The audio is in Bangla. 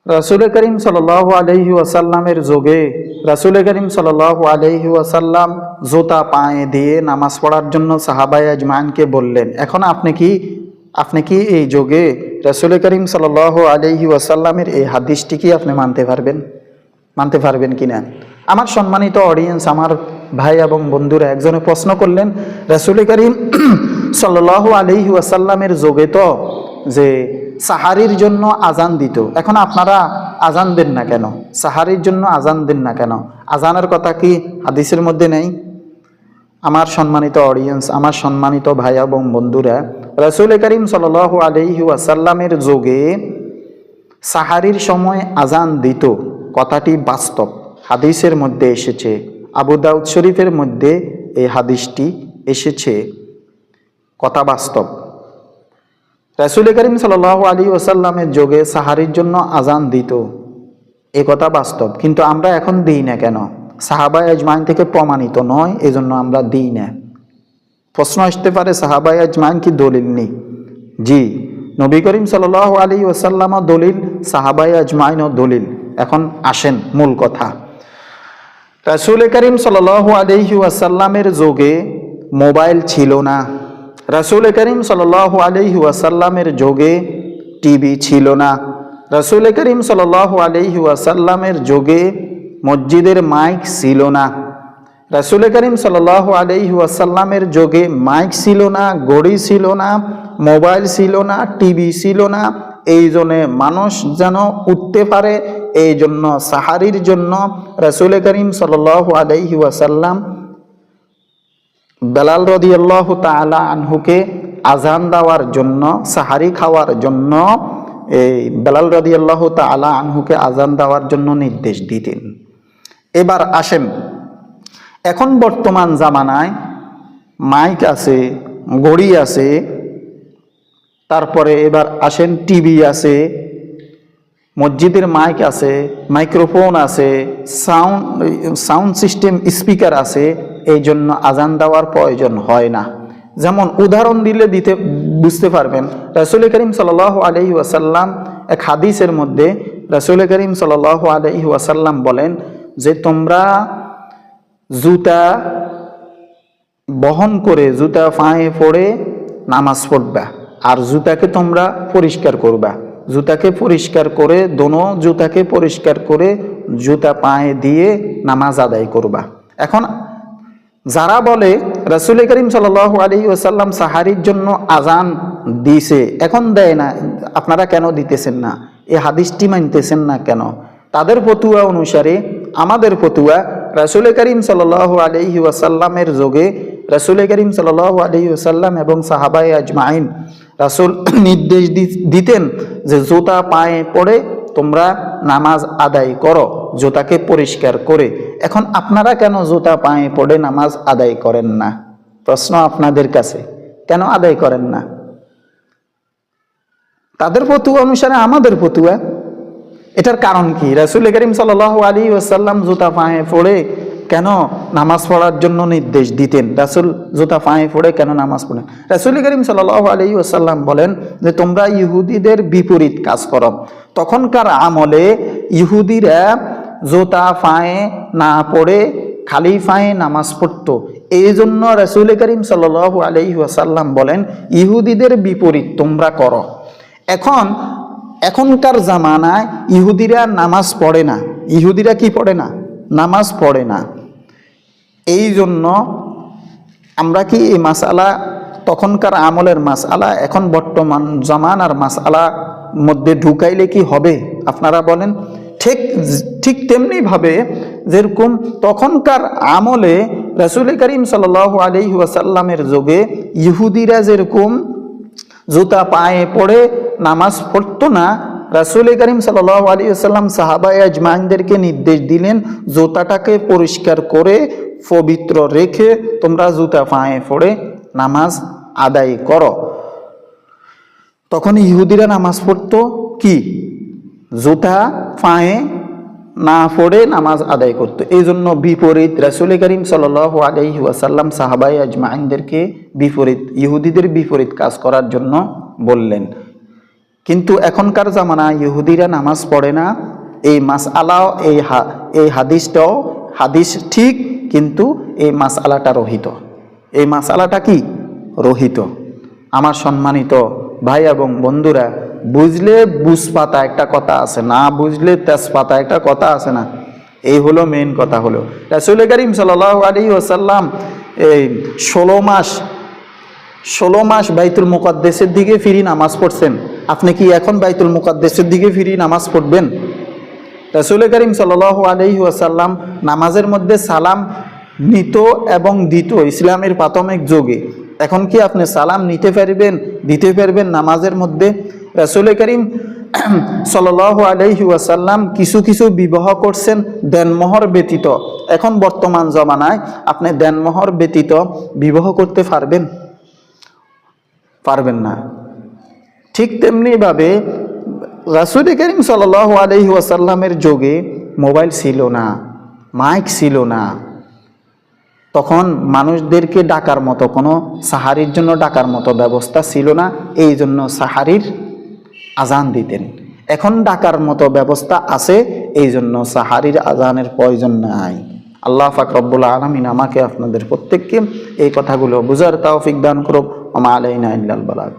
রাসূল করিম সাল্লাল্লাহু আলাইহি ওয়াসাল্লামের যুগে রাসূল করিম সাল্লাল্লাহু আলাইহি ওয়াসাল্লাম জুতা পায়ে দিয়ে নামাজ পড়ার জন্য সাহাবায়ে আজমাইনকে বললেন। এখন আপনি কি এই যুগে রাসূল করিম সাল্লাল্লাহু আলাইহি ওয়াসাল্লামের এই হাদিসটি কি আপনি মানতে পারবেন কিনা? আমার সম্মানিত অডিয়েন্স, আমার ভাই এবং বন্ধুরা, একজনে প্রশ্ন করলেন, রাসূল করিম সাল্লাল্লাহু আলাইহি ওয়াসাল্লামের যুগে তো যে সাহারির জন্য আজান দিত, এখন আপনারা আজান দেন না কেন? সাহারির জন্য আজান দেন না কেন? আজানের কথা কি হাদিসের মধ্যে নেই? আমার সম্মানিত অডিয়েন্স, আমার সম্মানিত ভাই এবং বন্ধুরা, রাসূল করিম সাল্লাল্লাহু আলাইহি ওয়াসাল্লামের যুগে সাহারির সময় আজান দিত, কথাটি বাস্তব, হাদিসের মধ্যে এসেছে। আবু দাউদ শরীফের মধ্যে এই হাদিসটি এসেছে, কথা বাস্তব। রাসূল করিম সাল্লাল্লাহু আলাইহি ওয়াসাল্লামের যুগে সাহারির জন্য আজান দিত, এ কথা বাস্তব, কিন্তু আমরা এখন দিই না কেন? সাহাবায়ে আজমাইন থেকে প্রমাণিত নয়, এজন্য আমরা দিই না। প্রশ্ন আসতে পারে, সাহাবায়ে আজমাইন কি দলিল নেই? জি, নবী করিম সাল্লাল্লাহু আলাইহি ওয়াসাল্লামও দলিল, সাহাবায়ে আজমাইনও দলিল। এখন আসেন মূল কথা। রাসূল করিম সাল্লাল্লাহু আলাইহি ওয়াসাল্লামের যুগে মোবাইল ছিল না। রাসূল করিম সাল্লাল্লাহু আলাইহি ওয়াসাল্লামের যুগে টিভি ছিল না। রাসূল করিম সাল্লাল্লাহু আলাইহি ওয়াসাল্লামের যুগে মসজিদের মাইক ছিল না। রাসূল করিম সাল্লাল্লাহু আলাইহি ওয়াসাল্লামের যুগে মাইক ছিল না, ঘড়ি ছিল না, মোবাইল ছিল না, টিভি ছিল না। এই জন্যে মানুষ যেন উঠতে পারে, এই জন্য সাহারির জন্য রাসূল করিম সাল্লাল্লাহু আলাইহি ওয়াসাল্লাম বেলাল রাদিয়াল্লাহু তাআলা আনহুকে আজান দেওয়ার জন্য, সাহারি খাওয়ার জন্য, এই বেলাল রাদিয়াল্লাহু তাআলা আনহুকে আজান দেওয়ার জন্য নির্দেশ দিতেন। এবার আসেন, এখন বর্তমান জামানায় মাইক আছে, ঘড়ি আছে, তারপরে এবার আসেন টিভি আছে, মসজিদের মাইক আছে, মাইক্রোফোন আছে, সাউন্ড সিস্টেম, স্পিকার আছে, এই জন্য আজান দেওয়ার প্রয়োজন হয় না। যেমন উদাহরণ দিতে বুঝতে পারবেন, রাসূল করিম সাল্লাল্লাহু আলাইহি ওয়াসাল্লাম এক হাদিসের মধ্যে রাসূল করিম সাল্লাল্লাহু আলাইহি ওয়াসাল্লাম বলেন যে তোমরা জুতা বহন করে, জুতা পায়ে পরে নামাজ পড়বা, আর জুতাকে তোমরা পরিষ্কার করবা। জুতাকে পরিষ্কার করে, দোনো জুতাকে পরিষ্কার করে জুতা পায়ে দিয়ে নামাজ আদায় করবা। এখন যারা বলে রাসূল করিম সাল্লাল্লাহু আলাইহি ওয়াসাল্লাম সাহারির জন্য আজান দিয়েছে, এখন দেয় না, আপনারা কেন দিতেছেন না? এই হাদিসটি মানতেছেন না কেন? তাদের ফতুয়া অনুসারে আমাদের ফতুয়া, রাসূল করিম সাল্লাল্লাহু আলাইহি ওয়াসাল্লামের যুগে রাসূল করিম সাল্লাল্লাহু আলাইহি ওয়াসাল্লাম এবং সাহাবায়ে আজমাইন রাসূল নির্দেশ দিতেন যে জুতা পায়ে পরে তোমরা নামাজ আদায় করো, জুতাকে পরিষ্কার করে। এখন আপনারা কেন জুতা পায়ে পরে নামাজ আদায় করেন না? প্রশ্ন আপনাদের কাছে, কেন আদায় করেন না? তাদের ফতুয়া অনুসারে আমাদের ফতুয়া, এটার কারণ কি? রাসূল করিম সাল্লাল্লাহু আলাইহি ওয়াসাল্লাম জুতা পায়ে পরে কেন নামাজ পড়ার জন্য নির্দেশ দিতেন? রাসূল জুতা পায়ে পড়ে কেন নামাজ পড়েন? রাসূল করিম সাল্লাল্লাহু আলাইহি ওয়াসাল্লাম বলেন যে তোমরা ইহুদিদের বিপরীত কাজ করো। তখনকার আমলে ইহুদিরা জুতা পায়ে না পড়ে খালি পায়ে নামাজ পড়তো, এই জন্য রাসূল করিম সাল্লাল্লাহু আলাইহি ওয়াসাল্লাম বলেন ইহুদিদের বিপরীত তোমরা করো। এখনকার জামানায় ইহুদিরা নামাজ পড়ে না। ইহুদিরা কি পড়ে না? নামাজ পড়ে না। এই জন্য আমরা কি এই মাসআলা, তখনকার আমলের মাসআলা এখন বর্তমান জামানার মাসআলা মধ্যে ঢুকাইলে কি হবে? আপনারা বলেন। ঠিক তেমনি ভাবে যেরকম তখনকার আমলে রাসূল করিম সাল্লাল্লাহু আলাইহি ওয়াসাল্লামের যুগে ইহুদিরা যেরকম জুতা পায়ে পড়ে নামাজ পড়তো না, রাসূল করিম সাল্লাল্লাহু আলাইহি ওয়াসাল্লাম সাহাবায়ে আজমাইনদেরকে নির্দেশ দিলেন জুতাটাকে পরিষ্কার করে পবিত্র রেখে তোমরা জুতা পায়ে পড়ে নামাজ আদায় করো। তখন ইহুদিরা নামাজ পড়তো কি? জুতা পায়ে না পড়ে নামাজ আদায় করতো। এই জন্য বিপরীত রাসূল করিম সাল্লাল্লাহু আলাইহি ওয়াসাল্লাম সাহাবায়ে আজমাইনদেরকে বিপরীত, ইহুদিদের বিপরীত কাজ করার জন্য বললেন। কিন্তু এখনকার জামানায় ইহুদিরা নামাজ পড়ে না। এই মাসআলাও এই হাদিসটাও হাদিস ঠিক, কিন্তু এই মাসআলাটা রহিত। এই মাসআলাটা কি রহিত? আমার সম্মানিত ভাই এবং বন্ধুরা, বুঝলে বুঝপাতা একটা কথা আছে, না বুঝলে তেজপাতা একটা কথা আছে না? এই হলো মেইন কথা। হলো রাসূল করিম সাল্লাল্লাহু আলাইহি ওয়াসাল্লাম এই 16 মাস বাইতুল মুকাদ্দাসের দিকে ফিরি নামাজ পড়ছেন। আপনি কি এখন বাইতুল মুকাদ্দাসের দিকে ফিরি নামাজ পড়বেন? রাসূল করিম সাল্লাল্লাহু আলাইহি ওয়াসাল্লাম নামাজের মধ্যে সালাম নিত এবং দিত ইসলামের প্রাথমিক যুগে। এখন কি আপনি সালাম নিতে পারবেন, দিতে পারবেন নামাজের মধ্যে? রাসূল করিম সাল্লাল্লাহু আলাইহি ওয়াসাল্লাম কিছু কিছু বিবাহ করছেন দেনমোহর ব্যতীত। এখন বর্তমান জমানায় আপনি দেনমোহর ব্যতীত বিবাহ করতে পারবেন? পারবেন না। ঠিক তেমনিভাবে রাসূল করিম সাল্লাল্লাহু আলাইহি ওয়াসাল্লামের যুগে মোবাইল ছিল না, মাইক ছিল না। তখন মানুষদেরকে ডাকার মতো কোনো সাহারির জন্য ডাকার মতো ব্যবস্থা ছিল না, এই জন্য সাহারির আজান দিতেন। এখন ডাকার মতো ব্যবস্থা আছে, এই জন্য সাহারির আজানের প্রয়োজন নাই। আল্লাহ পাক রব্বুল আলামিন আমাকে আপনাদের প্রত্যেককে এই কথাগুলো বুঝার তৌফিক দান করুক। ওয়া মা আলাইনা ইল্লাল বালাগ।